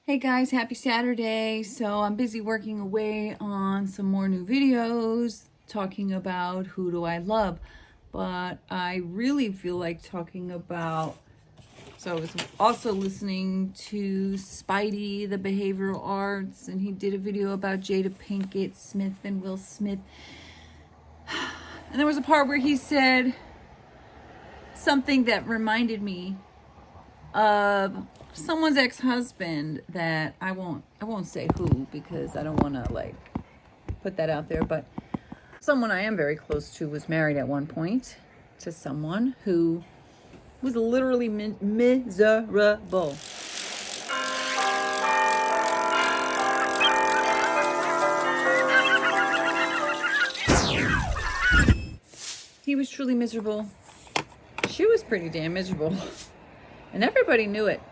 Hey guys, happy Saturday. So I'm busy working away on some more new videos talking about who do I love, but I really feel like talking about, so I was also listening to Spidey, the behavioral arts, and he did a video about Jada Pinkett Smith and Will Smith. And there was a part where he said something that reminded me of someone's ex-husband that I won't say who because I don't want to like put that out there, but someone I am very close to was married at one point to someone who was literally miserable. He was truly miserable. She was pretty damn miserable. And everybody knew it.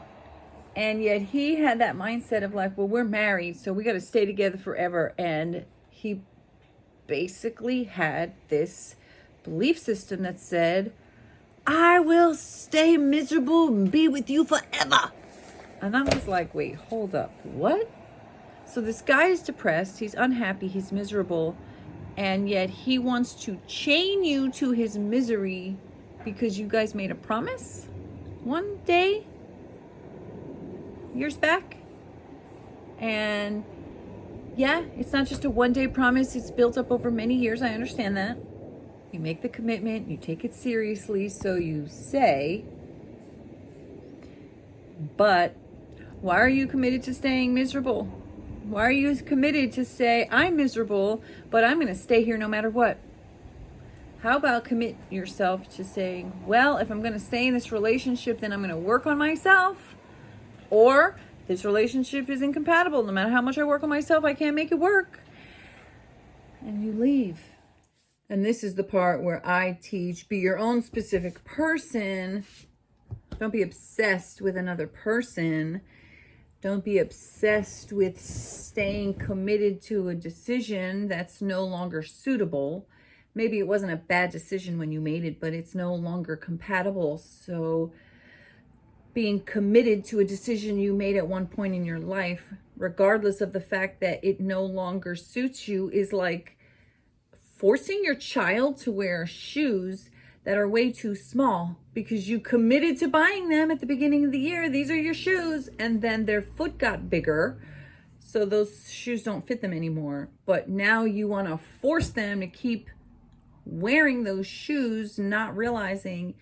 And yet he had that mindset of like, well, we're married, so we got to stay together forever. And he basically had this belief system that said, I will stay miserable and be with you forever. And I was like, wait, hold up. What? So this guy is depressed. He's unhappy. He's miserable. And yet he wants to chain you to his misery because you guys made a promise one day years back. And yeah, it's not just a one-day promise, it's built up over many years. I understand that. You make the commitment, you take it seriously, so you say. But why are you committed to staying miserable? Why are you committed to say, I'm miserable, but I'm going to stay here no matter what? How about commit yourself to saying, well, if I'm going to stay in this relationship, then I'm going to work on myself. Or this relationship is incompatible. No matter how much I work on myself, I can't make it work. And you leave. And this is the part where I teach, be your own specific person. Don't be obsessed with another person. Don't be obsessed with staying committed to a decision that's no longer suitable. Maybe it wasn't a bad decision when you made it, but it's no longer compatible. So being committed to a decision you made at one point in your life, regardless of the fact that it no longer suits you, is like forcing your child to wear shoes that are way too small because you committed to buying them at the beginning of the year. These are your shoes. And then their foot got bigger, so those shoes don't fit them anymore. But now you want to force them to keep wearing those shoes, not realizing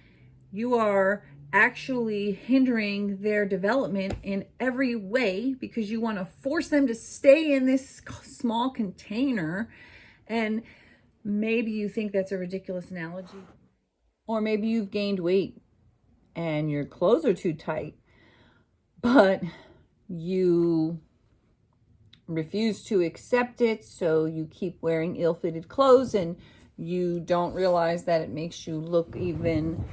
you are actually hindering their development in every way because you want to force them to stay in this small container. And maybe you think that's a ridiculous analogy. Or maybe you've gained weight and your clothes are too tight, but you refuse to accept it, so you keep wearing ill-fitted clothes and you don't realize that it makes you look even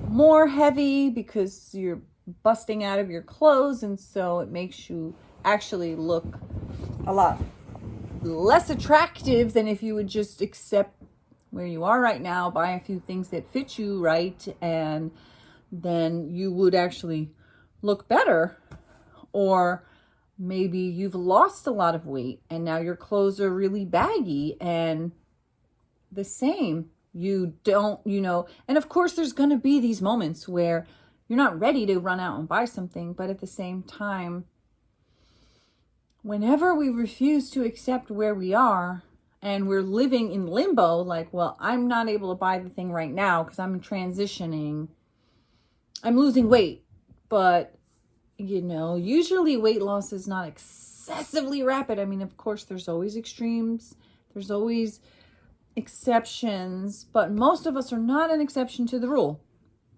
more heavy because you're busting out of your clothes, and so it makes you actually look a lot less attractive than if you would just accept where you are right now, buy a few things that fit you right, and then you would actually look better. Or maybe you've lost a lot of weight and now your clothes are really baggy, and the same. You don't, and of course there's going to be these moments where you're not ready to run out and buy something, but at the same time, whenever we refuse to accept where we are and we're living in limbo, like, well, I'm not able to buy the thing right now because I'm transitioning, I'm losing weight, but usually weight loss is not excessively rapid. I mean, of course, there's always extremes. There's always exceptions, but most of us are not an exception to the rule.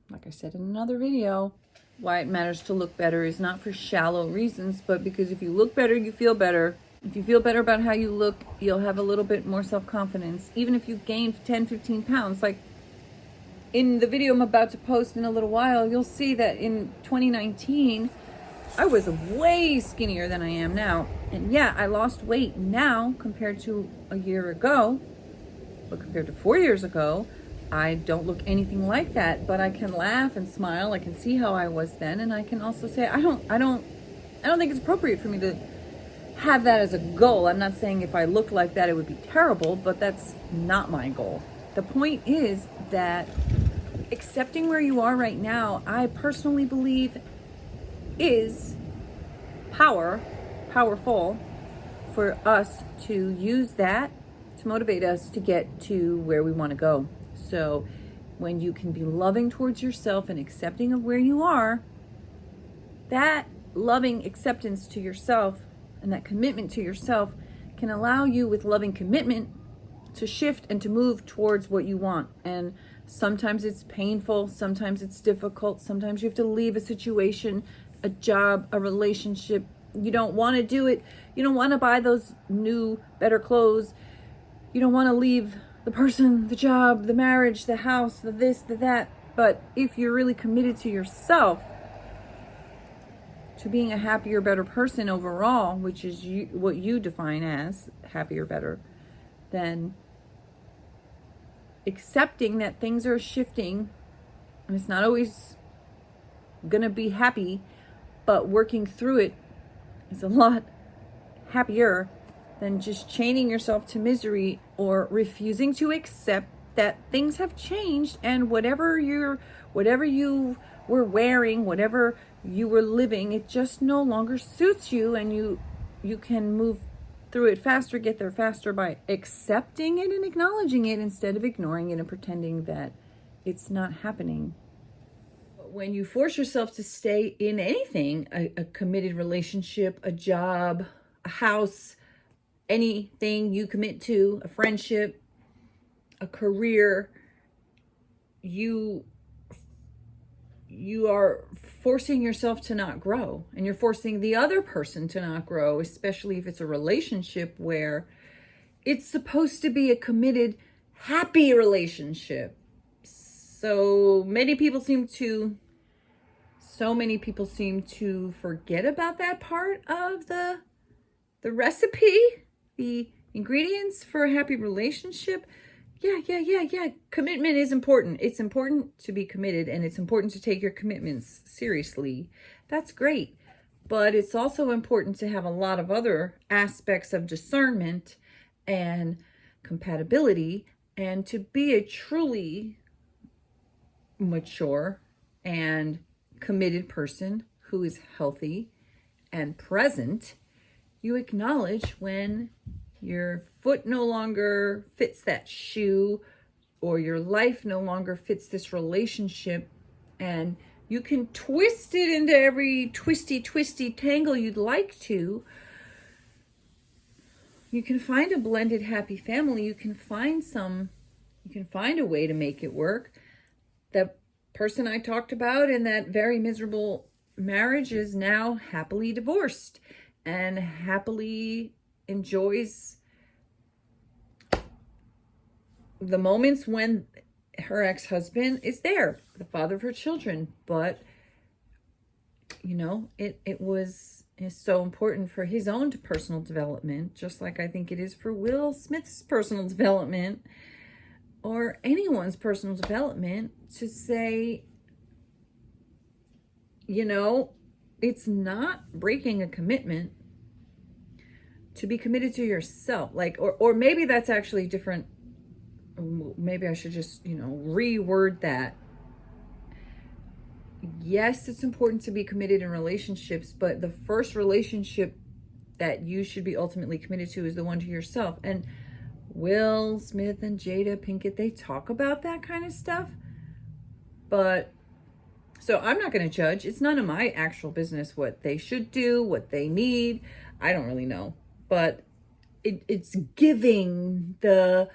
Like I said in another video, why it matters to look better is not for shallow reasons, but because if you look better, you feel better. If you feel better about how you look, you'll have a little bit more self-confidence. Even if you gained 10, 15 pounds, like in the video I'm about to post in a little while, you'll see that in 2019, I was way skinnier than I am now. And yeah, I lost weight now compared to a year ago. But compared to 4 years ago, I don't look anything like that. But I can laugh and smile. I can see how I was then, and I can also say I don't I don't think it's appropriate for me to have that as a goal. I'm not saying if I looked like that, it would be terrible, but that's not my goal. The point is that accepting where you are right now, I personally believe is powerful for us to use that to motivate us to get to where we want to go. So when you can be loving towards yourself and accepting of where you are, that loving acceptance to yourself and that commitment to yourself can allow you, with loving commitment, to shift and to move towards what you want. And sometimes it's painful, sometimes it's difficult, sometimes you have to leave a situation, a job, a relationship. You don't want to do it. You don't want to buy those new, better clothes. You don't want to leave the person, the job, the marriage, the house, the this, the that. But if you're really committed to yourself, to being a happier, better person overall, which is what you define as happier, better, then accepting that things are shifting and it's not always going to be happy, but working through it is a lot happier than just chaining yourself to misery or refusing to accept that things have changed and whatever you were wearing, whatever you were living, it just no longer suits you, and you can move through it faster, get there faster by accepting it and acknowledging it instead of ignoring it and pretending that it's not happening. When you force yourself to stay in anything, a committed relationship, a job, a house, anything you commit to, a friendship, a career, you are forcing yourself to not grow, and you're forcing the other person to not grow, especially if it's a relationship where it's supposed to be a committed, happy relationship. So many people seem to forget about that part of the recipe, the ingredients for a happy relationship. Yeah. Commitment is important. It's important to be committed, and it's important to take your commitments seriously. That's great. But it's also important to have a lot of other aspects of discernment and compatibility, and to be a truly mature and committed person who is healthy and present. You acknowledge when your foot no longer fits that shoe, or your life no longer fits this relationship, and you can twist it into every twisty tangle you'd like to. You can find a blended happy family. You can find a way to make it work. That person I talked about in that very miserable marriage is now happily divorced and happily enjoys the moments when her ex-husband is there, the father of her children. But it's so important for his own personal development, just like I think it is for Will Smith's personal development, or anyone's personal development, to say, it's not breaking a commitment to be committed to yourself. Or maybe that's actually different. Maybe I should just, reword that. Yes, it's important to be committed in relationships, but the first relationship that you should be ultimately committed to is the one to yourself. And Will Smith and Jada Pinkett, they talk about that kind of stuff. But so I'm not going to judge. It's none of my actual business what they should do, what they need. I don't really know. But it's giving the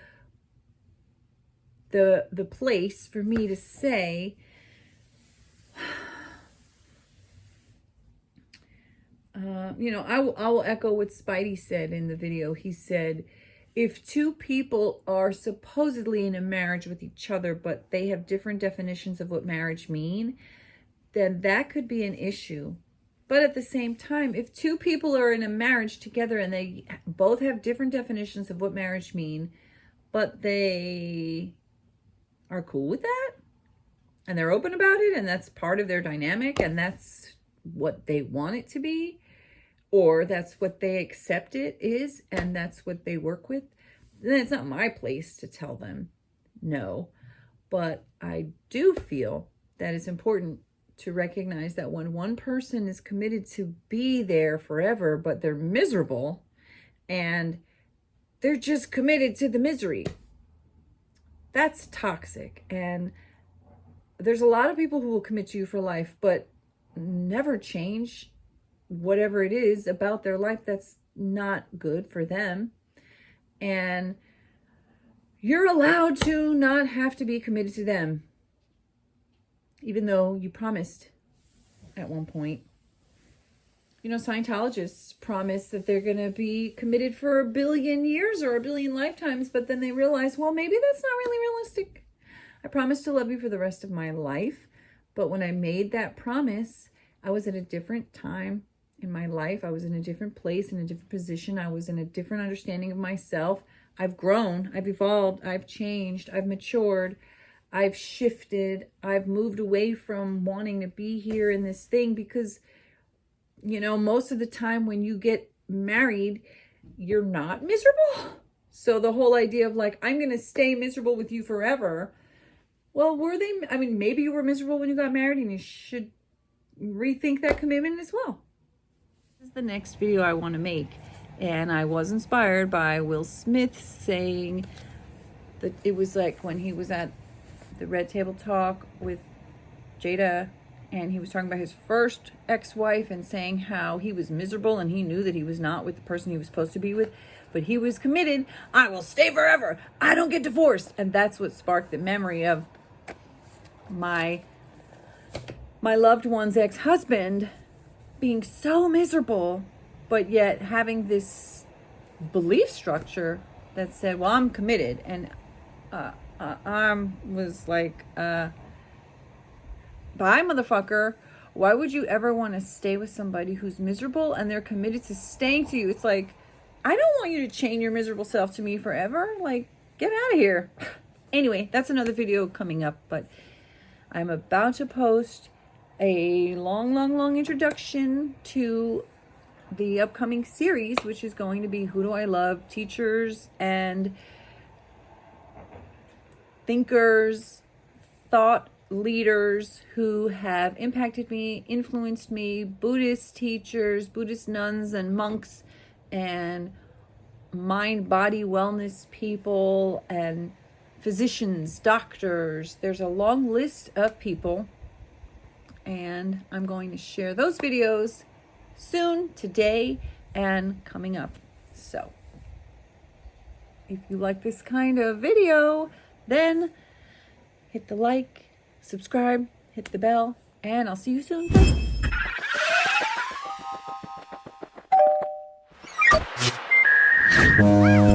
place for me to say, I will echo what Spidey said in the video. He said, if two people are supposedly in a marriage with each other, but they have different definitions of what marriage mean, then that could be an issue. But at the same time, if two people are in a marriage together and they both have different definitions of what marriage mean, but they are cool with that, and they're open about it, and that's part of their dynamic, and that's what they want it to be, or that's what they accept it is, and that's what they work with, then it's not my place to tell them no. But I do feel that it's important to recognize that when one person is committed to be there forever, but they're miserable and they're just committed to the misery, that's toxic. And there's a lot of people who will commit to you for life, but never change whatever it is about their life that's not good for them. And you're allowed to not have to be committed to them, even though you promised at one point. You know, Scientologists promise that they're going to be committed for 1 billion years or 1 billion lifetimes, but then they realize, well, maybe that's not really realistic. I promised to love you for the rest of my life, but when I made that promise, I was at a different time in my life. I was in a different place, in a different position. I was in a different understanding of myself. I've grown, I've evolved, I've changed, I've matured, I've shifted, I've moved away from wanting to be here in this thing because, you know, most of the time when you get married, you're not miserable. So the whole idea of like, I'm going to stay miserable with you forever. Well, were they? I mean, maybe you were miserable when you got married and you should rethink that commitment as well. This is the next video I want to make. And I was inspired by Will Smith saying that it was like when he was at the Red Table Talk with Jada, and he was talking about his first ex-wife and saying how he was miserable and he knew that he was not with the person he was supposed to be with, but he was committed. I will stay forever. I don't get divorced. And that's what sparked the memory of my loved one's ex-husband being so miserable, but yet having this belief structure that said, well, I'm committed. And I was like, bye, motherfucker. Why would you ever want to stay with somebody who's miserable and they're committed to staying to you? It's like, I don't want you to chain your miserable self to me forever. Like, get out of here. Anyway, that's another video coming up, but I'm about to post a long introduction to the upcoming series, which is going to be Who Do I Love? Teachers and thinkers, thought leaders who have impacted me, influenced me, Buddhist teachers, Buddhist nuns and monks, and mind-body wellness people, and physicians, doctors. There's a long list of people, and I'm going to share those videos soon, today, and coming up. So if you like this kind of video, then hit the like, subscribe, hit the bell, and I'll see you soon. Bye.